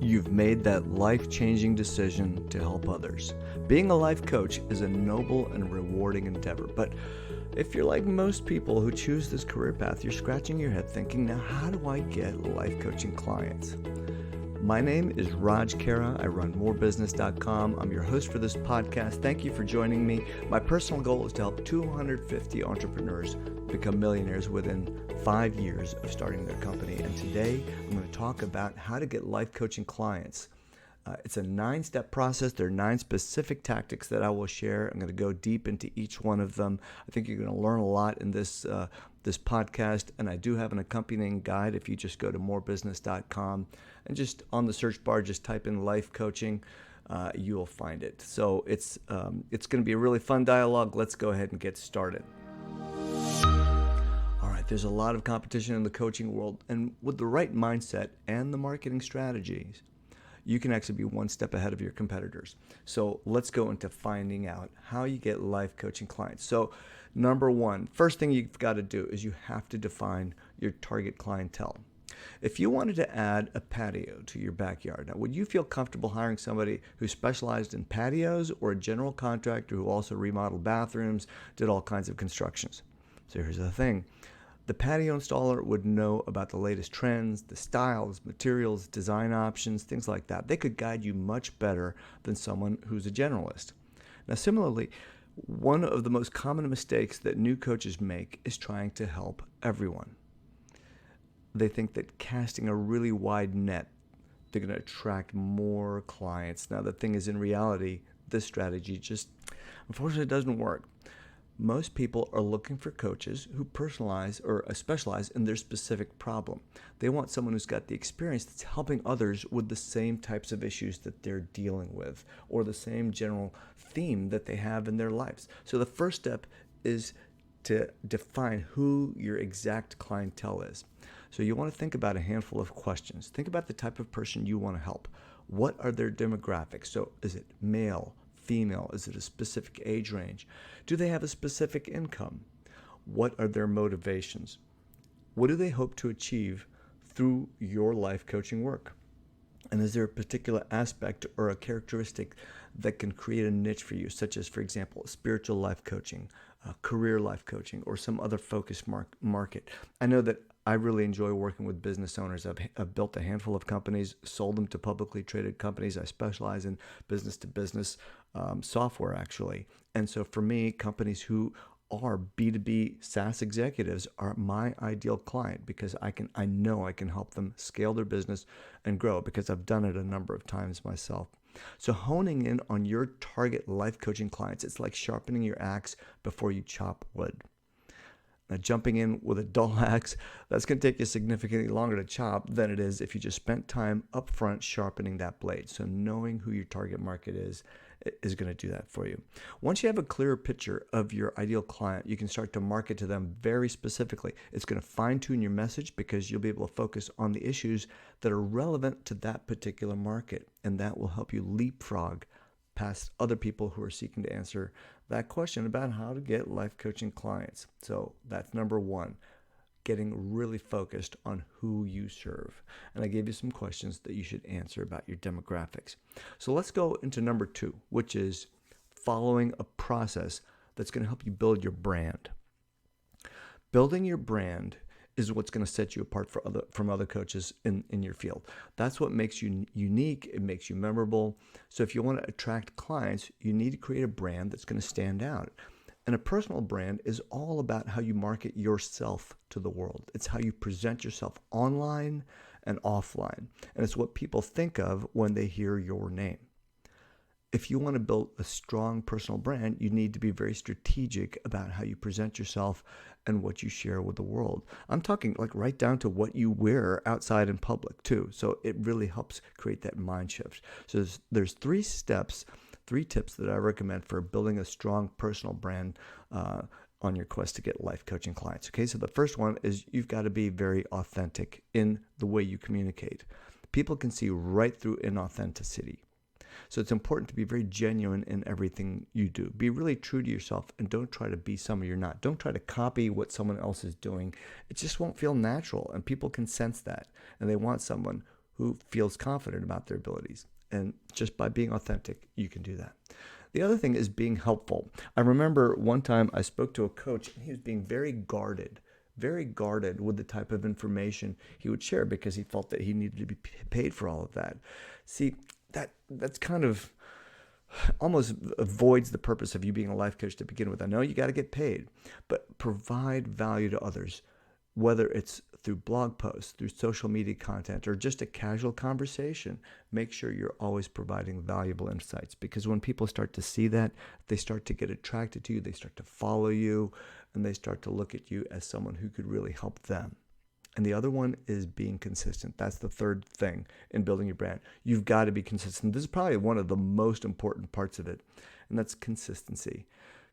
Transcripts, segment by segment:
You've made that life-changing decision to help others. Being a life coach is a noble and rewarding endeavor, but if you're like most people who choose this career path, you're scratching your head thinking, now how do I get life coaching clients? My name is Raj Khera. I run morebusiness.com. I'm your host for this podcast. Thank you for joining me. My personal goal is to help 250 entrepreneurs become millionaires within 5 years of starting their company. And today I'm going to talk about how to get life coaching clients. It's a 9-step process. There are 9 specific tactics that I will share. I'm going to go deep into each one of them. I think you're going to learn a lot in this podcast, and I do have an accompanying guide. If you just go to morebusiness.com and just on the search bar, just type in life coaching, you'll find it. So it's going to be a really fun dialogue. Let's go ahead and get started. All right, there's a lot of competition in the coaching world, and with the right mindset and the marketing strategies, you can actually be one step ahead of your competitors. So let's go into finding out how you get life coaching clients. So number one, first thing you've got to do is you have to define your target clientele. If you wanted to add a patio to your backyard, now would you feel comfortable hiring somebody who specialized in patios or a general contractor who also remodeled bathrooms, did all kinds of constructions? So here's the thing. The patio installer would know about the latest trends, the styles, materials, design options, things like that. They could guide you much better than someone who's a generalist. Now, similarly, one of the most common mistakes that new coaches make is trying to help everyone. They think that casting a really wide net, they're going to attract more clients. Now, the thing is, in reality, this strategy just unfortunately doesn't work. Most people are looking for coaches who personalize or specialize in their specific problem. They want someone who's got the experience that's helping others with the same types of issues that they're dealing with or the same general theme that they have in their lives. So the first step is to define who your exact clientele is. So you want to think about a handful of questions. Think about the type of person you want to help. What are their demographics? So is it male, female? Is it a specific age range? Do they have a specific income? What are their motivations? What do they hope to achieve through your life coaching work? And is there a particular aspect or a characteristic that can create a niche for you, such as, for example, spiritual life coaching, career life coaching, or some other focused market? I know that I really enjoy working with business owners. I've built a handful of companies, sold them to publicly traded companies. I specialize in business-to-business software, actually. And so for me, companies who are B2B SaaS executives are my ideal client because I know I can help them scale their business and grow because I've done it a number of times myself. So honing in on your target life coaching clients, it's like sharpening your axe before you chop wood. Now, jumping in with a dull axe, that's going to take you significantly longer to chop than it is if you just spent time up front sharpening that blade. So knowing who your target market is going to do that for you. Once you have a clearer picture of your ideal client, you can start to market to them very specifically. It's going to fine-tune your message because you'll be able to focus on the issues that are relevant to that particular market, and that will help you leapfrog past other people who are seeking to answer that question about how to get life coaching clients. So that's number one, getting really focused on who you serve. And I gave you some questions that you should answer about your demographics. So let's go into number 2, which is following a process that's going to help you build your brand. Building your brand is what's going to set you apart from other coaches in your field. That's what makes you unique. It makes you memorable. So if you want to attract clients, you need to create a brand that's going to stand out. And a personal brand is all about how you market yourself to the world. It's how you present yourself online and offline. And it's what people think of when they hear your name. If you want to build a strong personal brand, you need to be very strategic about how you present yourself and what you share with the world. I'm talking like right down to what you wear outside in public too. So it really helps create that mind shift. So there's 3 tips that I recommend for building a strong personal brand on your quest to get life coaching clients. Okay, so the first one is you've got to be very authentic in the way you communicate. People can see right through inauthenticity. So it's important to be very genuine in everything you do. Be really true to yourself and don't try to be someone you're not. Don't try to copy what someone else is doing. It just won't feel natural, and people can sense that. And they want someone who feels confident about their abilities. And just by being authentic, you can do that. The other thing is being helpful. I remember one time I spoke to a coach, and he was being very guarded with the type of information he would share because he felt that he needed to be paid for all of that. See, that's kind of almost avoids the purpose of you being a life coach to begin with. I know you got to get paid, but provide value to others, whether it's through blog posts, through social media content, or just a casual conversation. Make sure you're always providing valuable insights, because when people start to see that, they start to get attracted to you, they start to follow you, and they start to look at you as someone who could really help them. And the other one is being consistent. That's the third thing in building your brand. You've got to be consistent. This is probably one of the most important parts of it, and that's consistency.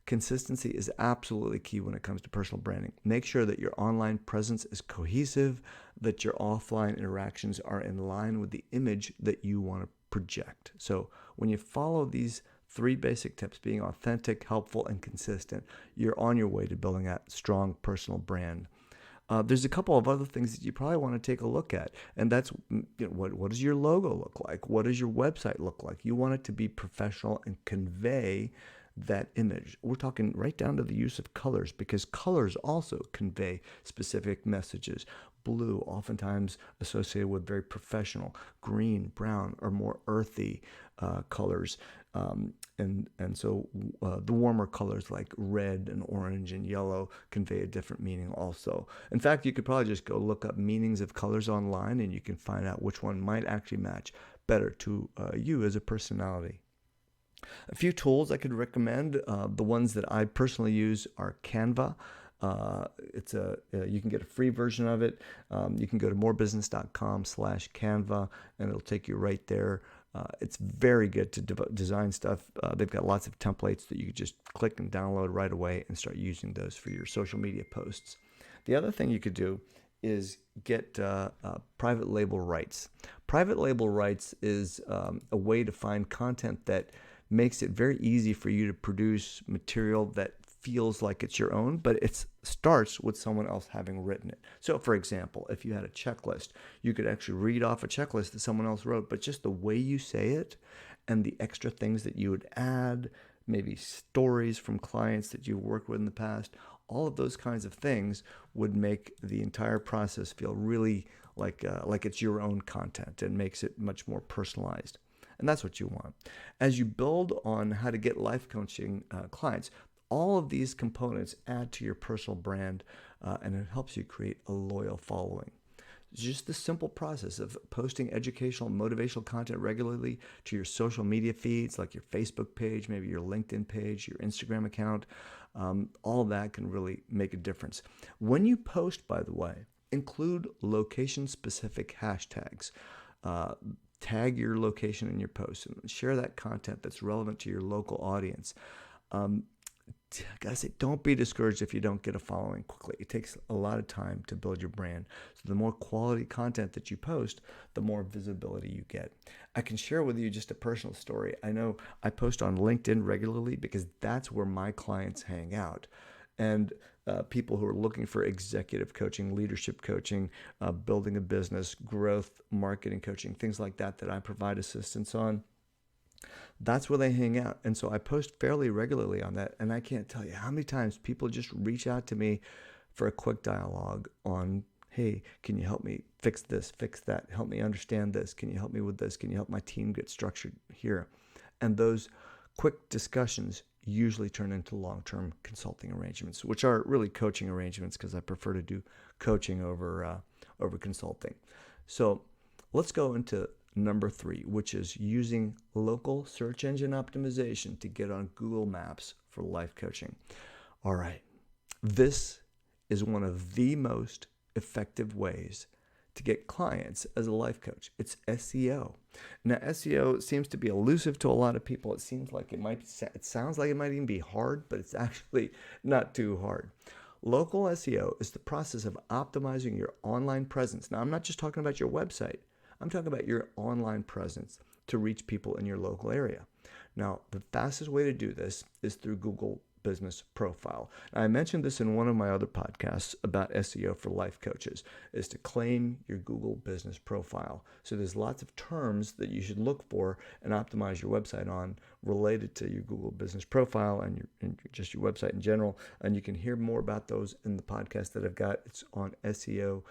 Consistency is absolutely key when it comes to personal branding. Make sure that your online presence is cohesive, that your offline interactions are in line with the image that you want to project. So when you follow these 3 basic tips, being authentic, helpful, and consistent, you're on your way to building that strong personal brand. There's a couple of other things that you probably want to take a look at, and that's what does your logo look like? What does your website look like? You want it to be professional and convey that image. We're talking right down to the use of colors, because colors also convey specific messages. Blue, oftentimes associated with very professional. Green, brown, are more earthy colors. So the warmer colors like red and orange and yellow convey a different meaning also. In fact, you could probably just go look up meanings of colors online, and you can find out which one might actually match better to you as a personality. A few tools I could recommend. The ones that I personally use are Canva. You can get a free version of it. You can go to morebusiness.com/Canva, and it'll take you right there. It's very good to design stuff. They've got lots of templates that you can just click and download right away and start using those for your social media posts. The other thing you could do is get private label rights. Private label rights is a way to find content that makes it very easy for you to produce material that feels like it's your own, but it starts with someone else having written it. So for example, if you had a checklist, you could actually read off a checklist that someone else wrote, but just the way you say it and the extra things that you would add, maybe stories from clients that you've worked with in the past, all of those kinds of things would make the entire process feel really like it's your own content, and makes it much more personalized. And that's what you want. As you build on how to get life coaching clients, all of these components add to your personal brand, and it helps you create a loyal following. It's just the simple process of posting educational and motivational content regularly to your social media feeds, like your Facebook page, maybe your LinkedIn page, your Instagram account. All of that can really make a difference. When you post, by the way, include location-specific hashtags. Tag your location in your post and share that content that's relevant to your local audience. Gotta say, don't be discouraged if you don't get a following quickly. It takes a lot of time to build your brand. So the more quality content that you post, the more visibility you get. I can share with you just a personal story. I know I post on LinkedIn regularly because that's where my clients hang out. And people who are looking for executive coaching, leadership coaching, building a business, growth, marketing coaching, things like that I provide assistance on. That's where they hang out. And so I post fairly regularly on that. And I can't tell you how many times people just reach out to me for a quick dialogue on, hey, can you help me fix this, fix that? Help me understand this. Can you help me with this? Can you help my team get structured here? And those quick discussions usually turn into long-term consulting arrangements, which are really coaching arrangements, because I prefer to do coaching over consulting. So let's go into number 3, which is using local search engine optimization to get on Google Maps for life coaching. All right, this is one of the most effective ways to get clients as a life coach. It's SEO. Now, SEO seems to be elusive to a lot of people. It sounds like it might even be hard, but it's actually not too hard. Local SEO is the process of optimizing your online presence. Now, I'm not just talking about your website. I'm talking about your online presence to reach people in your local area. Now, the fastest way to do this is through Google business profile. Now, I mentioned this in one of my other podcasts about SEO for life coaches, is to claim your Google business profile. So there's lots of terms that you should look for and optimize your website on related to your Google business profile and just your website in general. And you can hear more about those in the podcast that I've got. It's on SEO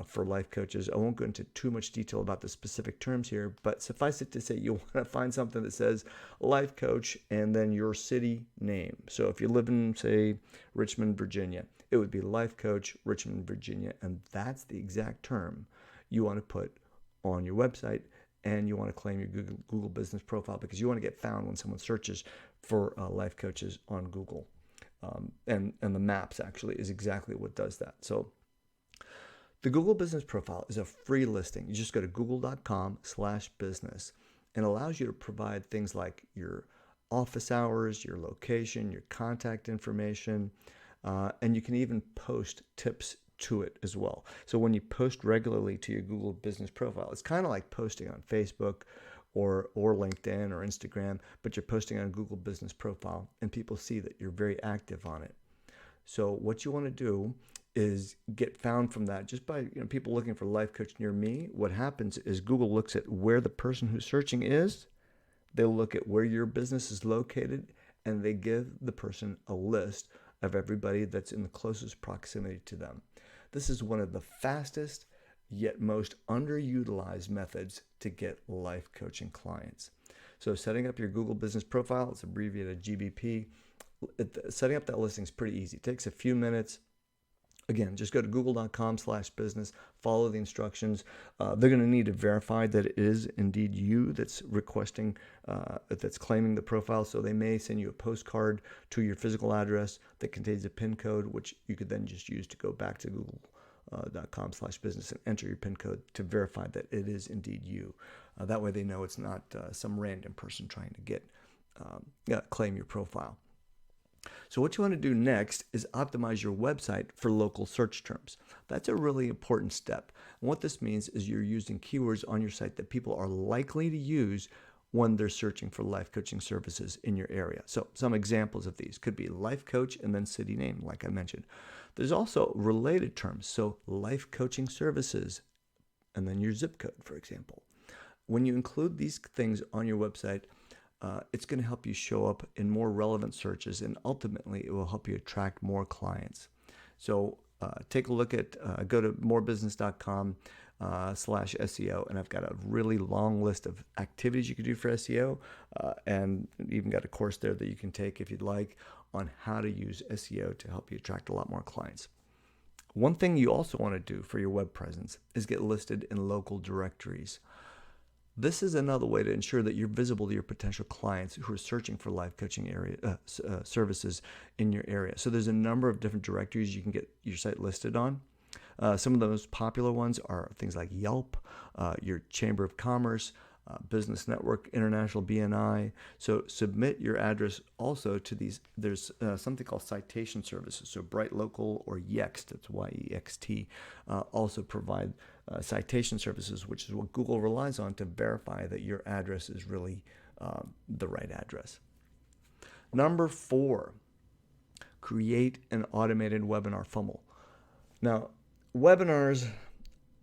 for life coaches. I won't go into too much detail about the specific terms here, but suffice it to say you want to find something that says life coach and then your city name. So if you live in, say, Richmond, Virginia, it would be life coach, Richmond, Virginia, and that's the exact term you want to put on your website, and you want to claim your Google business profile because you want to get found when someone searches for life coaches on Google. And the maps actually is exactly what does that. So the Google Business Profile is a free listing. You just go to google.com/business and allows you to provide things like your office hours, your location, your contact information, and you can even post tips to it as well. So when you post regularly to your Google Business Profile, it's kind of like posting on Facebook or LinkedIn or Instagram, but you're posting on Google Business Profile and people see that you're very active on it. So what you want to do is get found from that just by people looking for life coach near me. What happens is Google looks at where the person who's searching is, they'll look at where your business is located, and they give the person a list of everybody that's in the closest proximity to them. This is one of the fastest yet most underutilized methods to get life coaching clients. So setting up your Google Business Profile, it's abbreviated GBP. Setting up that listing is pretty easy. It takes a few minutes. Again, just go to google.com/business, follow the instructions. They're going to need to verify that it is indeed you that's requesting, that's claiming the profile. So they may send you a postcard to your physical address that contains a PIN code, which you could then just use to go back to google.com/business and enter your PIN code to verify that it is indeed you. That way they know it's not some random person trying to claim your profile. So what you want to do next is optimize your website for local search terms. That's a really important step. And what this means is you're using keywords on your site that people are likely to use when they're searching for life coaching services in your area. So some examples of these could be life coach and then city name, like I mentioned. There's also related terms. So life coaching services and then your zip code, for example. When you include these things on your website, it's going to help you show up in more relevant searches, and ultimately it will help you attract more clients. So take a look at, go to morebusiness.com/SEO, and I've got a really long list of activities you can do for SEO, and even got a course there that you can take if you'd like on how to use SEO to help you attract a lot more clients. One thing you also want to do for your web presence is get listed in local directories. This is another way to ensure that you're visible to your potential clients who are searching for life coaching services in your area. So there's a number of different directories you can get your site listed on. Some of the most popular ones are things like Yelp, your Chamber of Commerce, Business Network, International BNI. So submit your address also to these. There's something called citation services. So Bright Local or Yext, that's YEXT, also provide citation services, which is what Google relies on to verify that your address is really the right address. Number 4, create an automated webinar funnel. Now, webinars,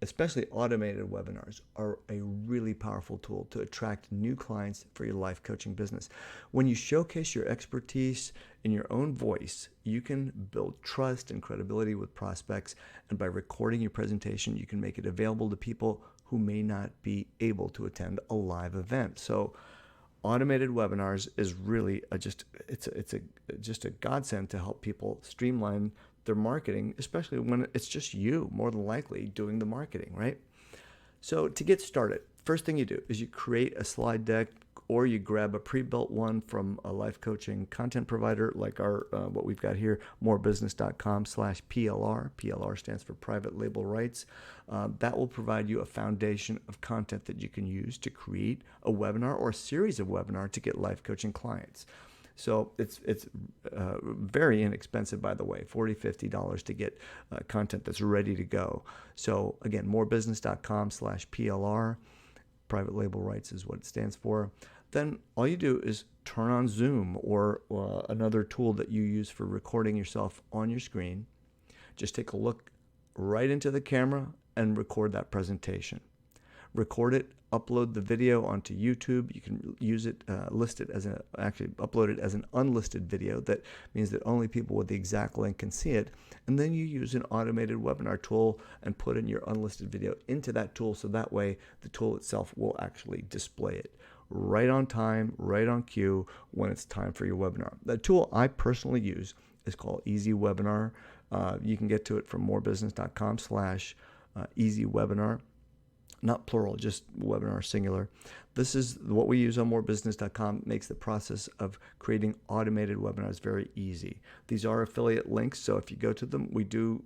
especially automated webinars, are a really powerful tool to attract new clients for your life coaching business. When you showcase your expertise in your own voice, you can build trust and credibility with prospects, and by recording your presentation, you can make it available to people who may not be able to attend a live event. So automated webinars is really just a godsend to help people streamline their marketing, especially when it's just you, more than likely, doing the marketing, right? So to get started, first thing you do is you create a slide deck, or you grab a pre-built one from a life coaching content provider like our what we've got here, morebusiness.com/PLR. PLR stands for private label rights. That will provide you a foundation of content that you can use to create a webinar or a series of webinars to get life coaching clients. So it's very inexpensive, by the way, $40, $50 to get content that's ready to go. So again, morebusiness.com/PLR. Private label rights is what it stands for. then all you do is turn on Zoom or another tool that you use for recording yourself on your screen. Just take a look right into the camera and record that presentation. Record it, upload the video onto YouTube. You can use it, actually upload it as an unlisted video. That means that only people with the exact link can see it. And then you use an automated webinar tool and put in your unlisted video into that tool, so that way the tool itself will actually display it right on time, right on cue when it's time for your webinar. The tool I personally use is called Easy Webinar. You can get to it from morebusiness.com/easy webinar. Not plural, just webinar singular. This is what we use on morebusiness.com. Makes the process of creating automated webinars very easy. These are affiliate links, so if you go to them, we do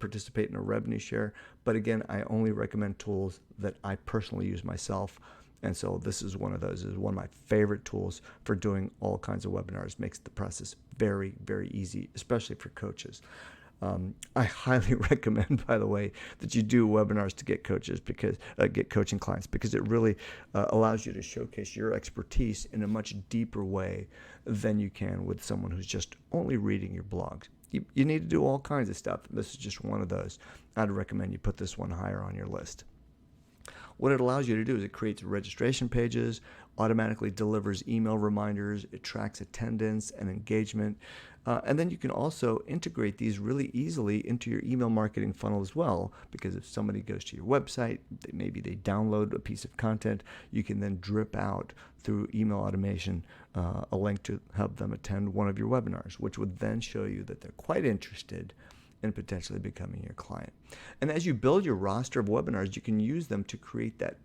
participate in a revenue share. But again, I only recommend tools that I personally use myself. And so this is one of those. This is one of my favorite tools for doing all kinds of webinars. Makes the process very, very easy, especially for coaches. I highly recommend, by the way, that you do webinars to get coaches get coaching clients, because it really allows you to showcase your expertise in a much deeper way than you can with someone who's just only reading your blogs. You need to do all kinds of stuff. This is just one of those. I'd recommend you put this one higher on your list. What it allows you to do is it creates registration pages, automatically delivers email reminders, it tracks attendance and engagement, and then you can also integrate these really easily into your email marketing funnel as well, because if somebody goes to your website, maybe they download a piece of content, you can then drip out through email automation a link to help them attend one of your webinars, which would then show you that they're quite interested and potentially becoming your client. And as you build your roster of webinars, you can use them to create that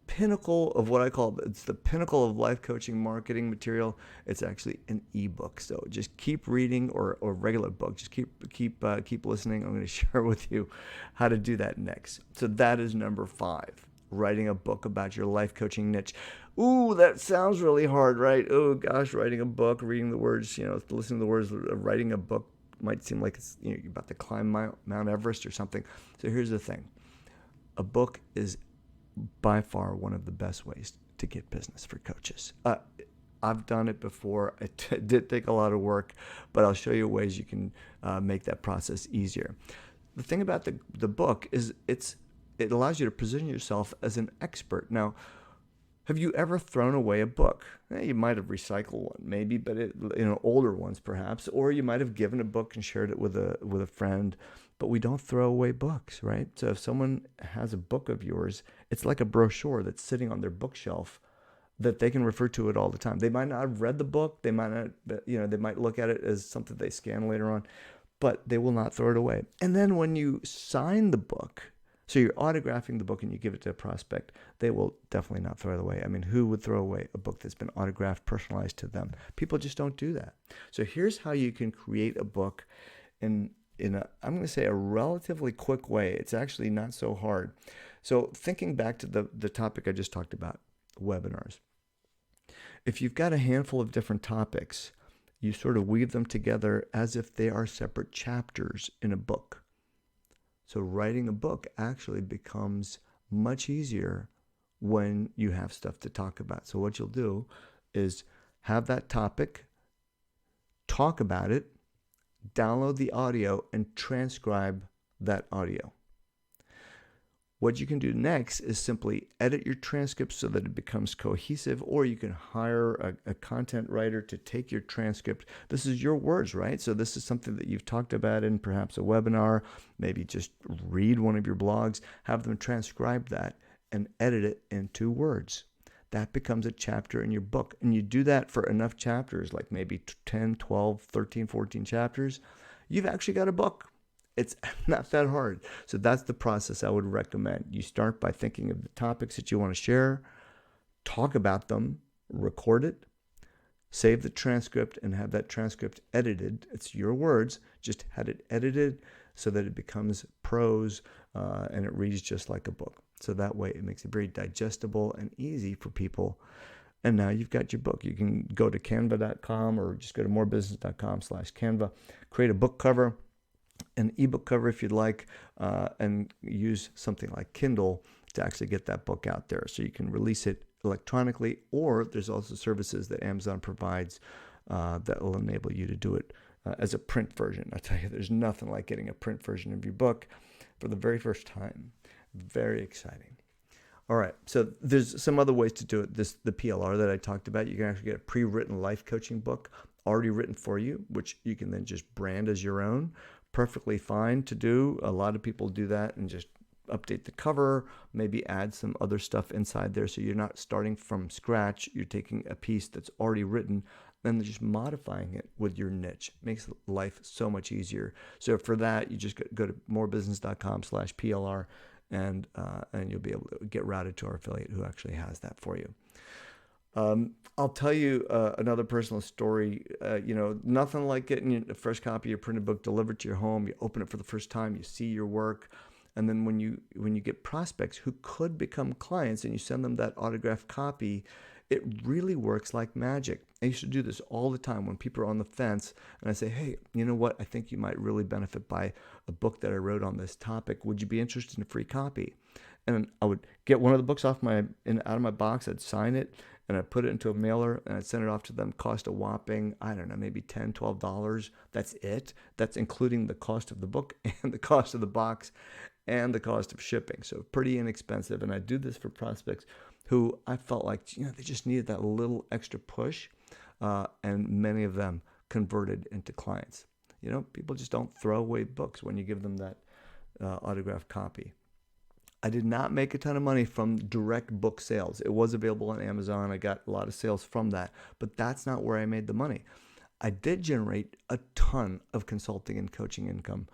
pinnacle of what I call, it's the pinnacle of life coaching marketing material. It's actually an ebook. So just keep reading, or regular book. Just keep listening. I'm going to share with you how to do that next. So that is number 5. Writing a book about your life coaching niche. Ooh, that sounds really hard, right? Oh gosh, writing a book, reading the words, listening to the words, writing a book might seem like it's you're about to climb Mount Everest or something. So here's the thing. A book is by far one of the best ways to get business for coaches. I've done it before. It did take a lot of work, but I'll show you ways you can make that process easier. The thing about the book is it allows you to position yourself as an expert. Now, have you ever thrown away a book? You might have recycled one, maybe, but older ones perhaps, or you might have given a book and shared it with a friend. But we don't throw away books, right? So if someone has a book of yours, it's like a brochure that's sitting on their bookshelf that they can refer to it all the time. They might not have read the book. They might not, they might look at it as something they scan later on, but they will not throw it away. And then when you sign the book, so you're autographing the book and you give it to a prospect, they will definitely not throw it away. I mean, who would throw away a book that's been autographed, personalized to them? People just don't do that. So here's how you can create a book in I'm going to say a relatively quick way. It's actually not so hard. So thinking back to the topic I just talked about, webinars. If you've got a handful of different topics, you sort of weave them together as if they are separate chapters in a book. So writing a book actually becomes much easier when you have stuff to talk about. So what you'll do is have that topic, talk about it, download the audio, and transcribe that audio. What you can do next is simply edit your transcript so that it becomes cohesive, or you can hire a content writer to take your transcript. This is your words, right? So this is something that you've talked about in perhaps a webinar, maybe just read one of your blogs, have them transcribe that and edit it into words. That becomes a chapter in your book. And you do that for enough chapters, like maybe 10, 12, 13, 14 chapters, you've actually got a book. It's not that hard. So that's the process I would recommend. You start by thinking of the topics that you want to share, talk about them, record it, save the transcript, and have that transcript edited. It's your words, just had it edited so that it becomes prose and it reads just like a book. So that way it makes it very digestible and easy for people. And now you've got your book. You can go to canva.com or just go to morebusiness.com/Canva, create a book cover, an ebook cover if you'd like, and use something like Kindle to actually get that book out there. So you can release it electronically, or there's also services that Amazon provides that will enable you to do it as a print version. I tell you, there's nothing like getting a print version of your book for the very first time. Very exciting. All right, so there's some other ways to do it. The PLR that I talked about, you can actually get a pre-written life coaching book already written for you, which you can then just brand as your own. Perfectly fine to do. A lot of people do that and just update the cover, maybe add some other stuff inside there, so you're not starting from scratch. You're taking a piece that's already written and just modifying it with your niche. Makes life so much easier. So for that, you just go to morebusiness.com/PLR, and you'll be able to get routed to our affiliate who actually has that for you. I'll tell you another personal story. Nothing like getting a fresh copy of your printed book delivered to your home. You open it for the first time, you see your work, and then when you get prospects who could become clients and you send them that autographed copy, it really works like magic. I used to do this all the time when people are on the fence, and I say, hey, you know what? I think you might really benefit by a book that I wrote on this topic. Would you be interested in a free copy? And I would get one of the books out of my box. I'd sign it, and I'd put it into a mailer, and I'd send it off to them. Cost a whopping, I don't know, maybe $10, $12. That's it. That's including the cost of the book and the cost of the box and the cost of shipping. So pretty inexpensive. And I do this for prospects who I felt like, they just needed that little extra push. And many of them converted into clients. People just don't throw away books when you give them that autographed copy. I did not make a ton of money from direct book sales. It was available on Amazon. I got a lot of sales from that, but that's not where I made the money. I did generate a ton of consulting and coaching income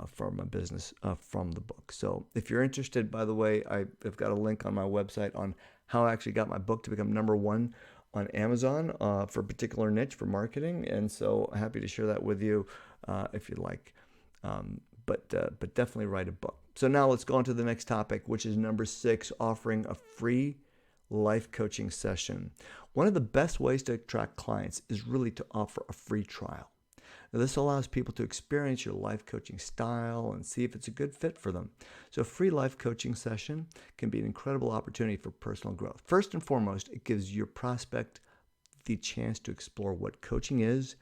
from my business from the book. So if you're interested, by the way, I've got a link on my website on how I actually got my book to become #1 on Amazon for a particular niche for marketing. And so happy to share that with you if you'd like. But definitely write a book. So now let's go on to the next topic, which is number 6, offering a free life coaching session. One of the best ways to attract clients is really to offer a free trial. Now, this allows people to experience your life coaching style and see if it's a good fit for them. So a free life coaching session can be an incredible opportunity for personal growth. First and foremost, it gives your prospect the chance to explore what coaching is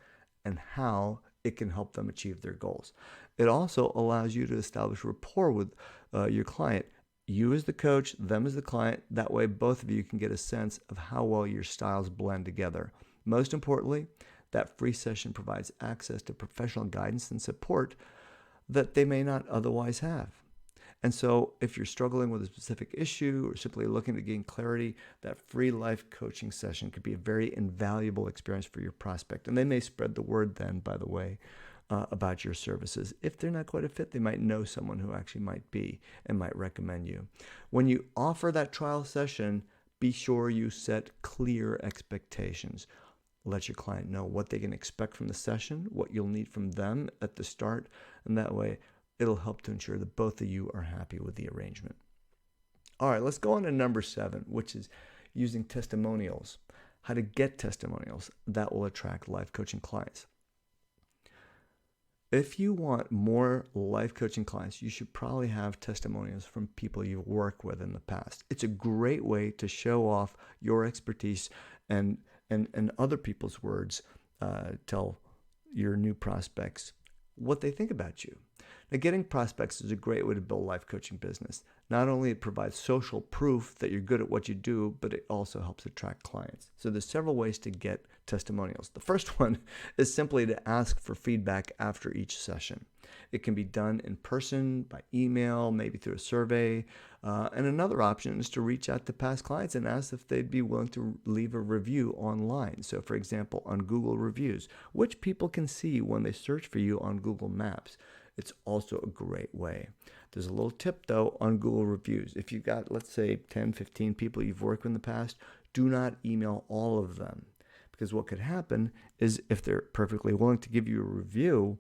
and how it can help them achieve their goals. It also allows you to establish rapport with your client. You as the coach, them as the client. That way, both of you can get a sense of how well your styles blend together. Most importantly, that free session provides access to professional guidance and support that they may not otherwise have. And so if you're struggling with a specific issue or simply looking to gain clarity, that free life coaching session could be a very invaluable experience for your prospect. And they may spread the word then, by the way, about your services. If they're not quite a fit, they might know someone who actually might be and might recommend you. When you offer that trial session, be sure you set clear expectations. Let your client know what they can expect from the session, what you'll need from them at the start, and that way it'll help to ensure that both of you are happy with the arrangement. All right, let's go on to number 7, which is using testimonials. How to get testimonials that will attract life coaching clients. If you want more life coaching clients, you should probably have testimonials from people you've worked with in the past. It's a great way to show off your expertise and other people's words tell your new prospects what they think about you. Now, getting prospects is a great way to build a life coaching business. Not only it provides social proof that you're good at what you do, but it also helps attract clients. So there's several ways to get testimonials. The first one is simply to ask for feedback after each session. It can be done in person, by email, maybe through a survey. And another option is to reach out to past clients and ask if they'd be willing to leave a review online. So for example, on Google Reviews, which people can see when they search for you on Google Maps. It's also a great way. There's a little tip though on Google Reviews. If you've got, let's say, 10, 15 people you've worked with in the past, do not email all of them. Because what could happen is if they're perfectly willing to give you a review,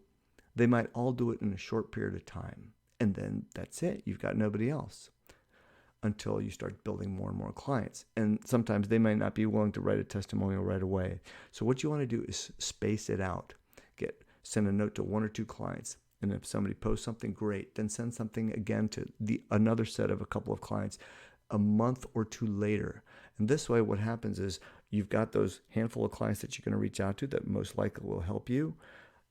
they might all do it in a short period of time. And then that's it. You've got nobody else until you start building more and more clients. And sometimes they might not be willing to write a testimonial right away. So what you want to do is space it out. Send a note to 1 or 2 clients. And if somebody posts something great, then send something again to another set of a couple of clients. a month or two later. And this way, what happens is you've got those handful of clients that you're going to reach out to that most likely will help you.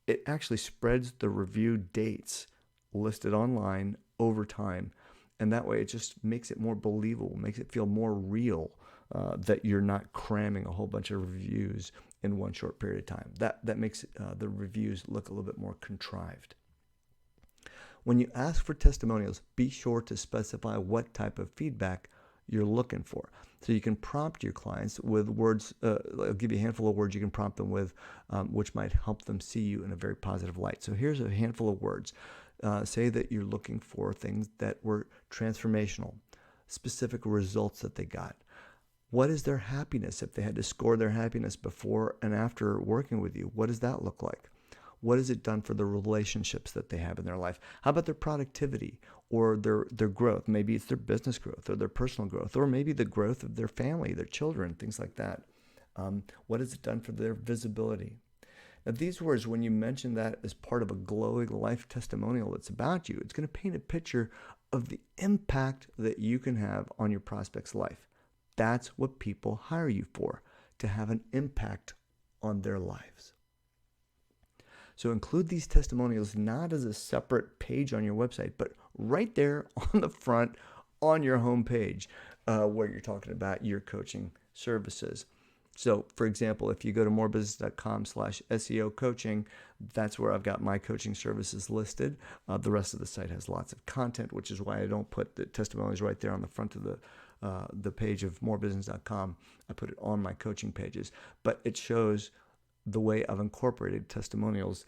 It actually spreads the review dates listed online over time. And that way, it just makes it more believable, makes it feel more real that you're not cramming a whole bunch of reviews in one short period of time. That makes the reviews look a little bit more contrived. When you ask for testimonials, be sure to specify what type of feedback you're looking for. So you can prompt your clients with words, I'll give you a handful of words you can prompt them with, which might help them see you in a very positive light. So here's a handful of words. Say that you're looking for things that were transformational, specific results that they got. What is their happiness? If they had to score their happiness before and after working with you, what does that look like? What has it done for the relationships that they have in their life? How about their productivity or their growth? Maybe it's their business growth or their personal growth, or maybe the growth of their family, their children, things like that. What has it done for their visibility? Now, these words, when you mention that as part of a glowing life testimonial that's about you, it's going to paint a picture of the impact that you can have on your prospect's life. That's what people hire you for, to have an impact on their lives. So include these testimonials not as a separate page on your website, but right there on the front on your homepage where you're talking about your coaching services. So, for example, if you go to morebusiness.com/SEO coaching, that's where I've got my coaching services listed. The rest of the site has lots of content, which is why I don't put the testimonials right there on the front of the page of morebusiness.com. I put it on my coaching pages, but it shows the way I've incorporated testimonials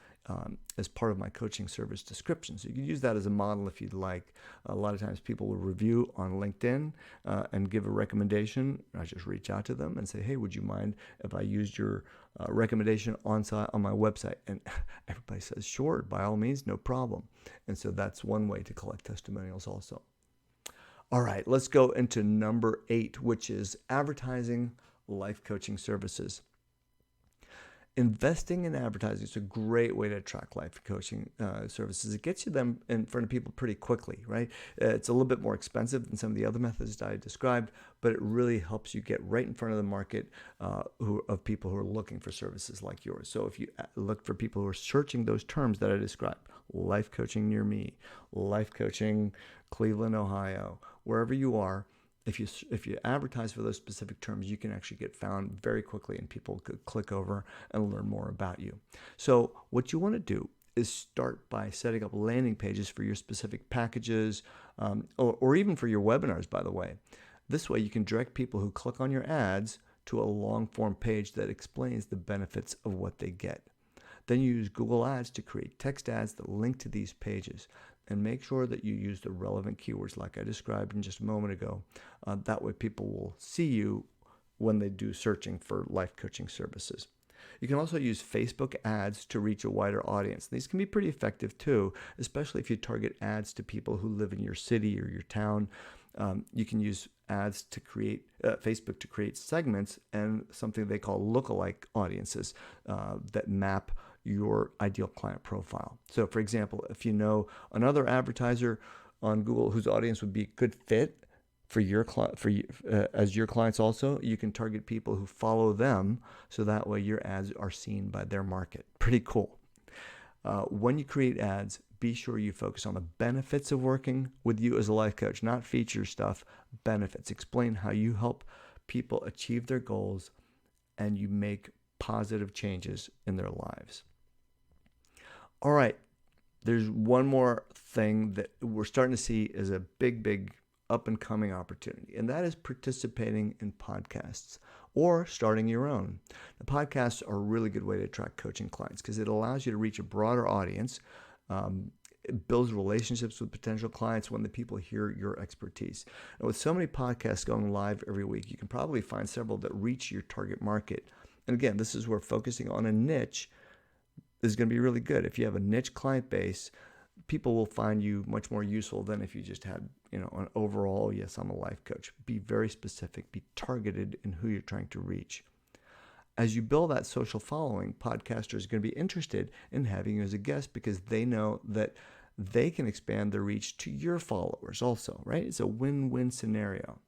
as part of my coaching service description. So you can use that as a model if you'd like. A lot of times people will review on LinkedIn and give a recommendation. I just reach out to them and say, hey, would you mind if I used your recommendation on my website? And everybody says, sure, by all means, no problem. And so that's one way to collect testimonials also. All right, let's go into number 8, which is advertising life coaching services. Investing in advertising is a great way to attract life coaching services. It gets you them in front of people pretty quickly, right? It's a little bit more expensive than some of the other methods that I described, but it really helps you get right in front of the market of people who are looking for services like yours. So if you look for people who are searching those terms that I described, life coaching near me, life coaching Cleveland, Ohio, wherever you are, if you advertise for those specific terms, you can actually get found very quickly and people could click over and learn more about you. So what you want to do is start by setting up landing pages for your specific packages or even for your webinars, by the way. This way you can direct people who click on your ads to a long form page that explains the benefits of what they get. Then you use Google Ads to create text ads that link to these pages. And make sure that you use the relevant keywords like I described in just a moment ago. That way people will see you when they do searching for life coaching services. You can also use Facebook ads to reach a wider audience. These can be pretty effective too, especially if you target ads to people who live in your city or your town. You can use ads to create Facebook to create segments and something they call lookalike audiences that map your ideal client profile. So for example, if you know another advertiser on Google whose audience would be a good fit for your as your clients also, you can target people who follow them so that way your ads are seen by their market. Pretty cool. When you create ads, be sure you focus on the benefits of working with you as a life coach, not feature stuff, benefits. Explain how you help people achieve their goals and you make positive changes in their lives. All right, there's one more thing that we're starting to see as a big up and coming opportunity, and that is participating in podcasts or starting your own. The podcasts are a really good way to attract coaching clients because it allows you to reach a broader audience. It builds relationships with potential clients when the people hear your expertise. And with so many podcasts going live every week, you can probably find several that reach your target market. And again, this is where focusing on a niche is going to be really good. If you have a niche client base, people will find you much more useful than if you just had, an overall, yes, I'm a life coach. Be very specific, be targeted in who you're trying to reach. As you build that social following, podcasters are going to be interested in having you as a guest because they know that they can expand their reach to your followers also, right? It's a win-win scenario.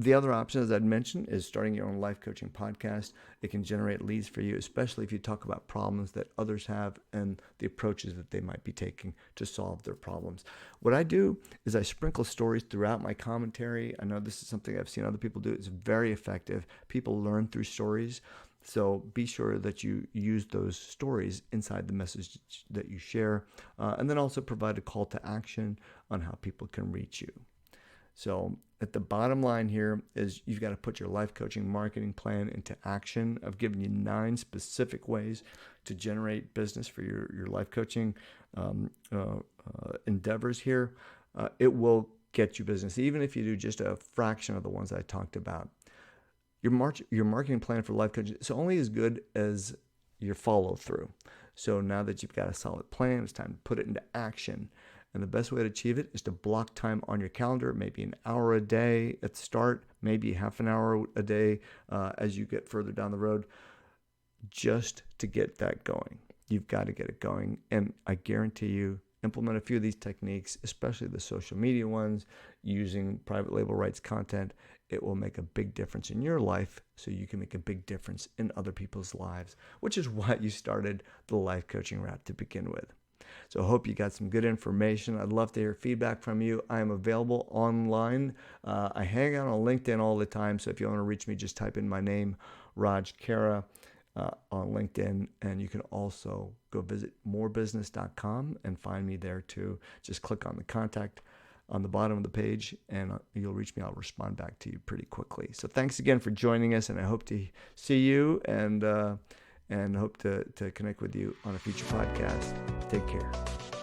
The other option, as I'd mentioned, is starting your own life coaching podcast. It can generate leads for you, especially if you talk about problems that others have and the approaches that they might be taking to solve their problems. What I do is I sprinkle stories throughout my commentary. I know this is something I've seen other people do. It's very effective. People learn through stories. So be sure that you use those stories inside the message that you share, and then also provide a call to action on how people can reach you. So at the bottom line here is you've got to put your life coaching marketing plan into action. I've given you 9 specific ways to generate business for your life coaching endeavors here. It will get you business, even if you do just a fraction of the ones I talked about. Your marketing plan for life coaching is only as good as your follow through. So now that you've got a solid plan, it's time to put it into action. And the best way to achieve it is to block time on your calendar, maybe an hour a day at the start, maybe half an hour a day as you get further down the road, just to get that going. You've got to get it going. And I guarantee you, implement a few of these techniques, especially the social media ones, using private label rights content. It will make a big difference in your life so you can make a big difference in other people's lives, which is why you started the life coaching route to begin with. So I hope you got some good information. I'd love to hear feedback from you. I am available online. I hang out on LinkedIn all the time. So if you want to reach me, just type in my name, Raj Khera, on LinkedIn. And you can also go visit morebusiness.com and find me there too. Just click on the contact on the bottom of the page and you'll reach me. I'll respond back to you pretty quickly. So thanks again for joining us, and I hope to see you and hope to connect with you on a future podcast. Take care.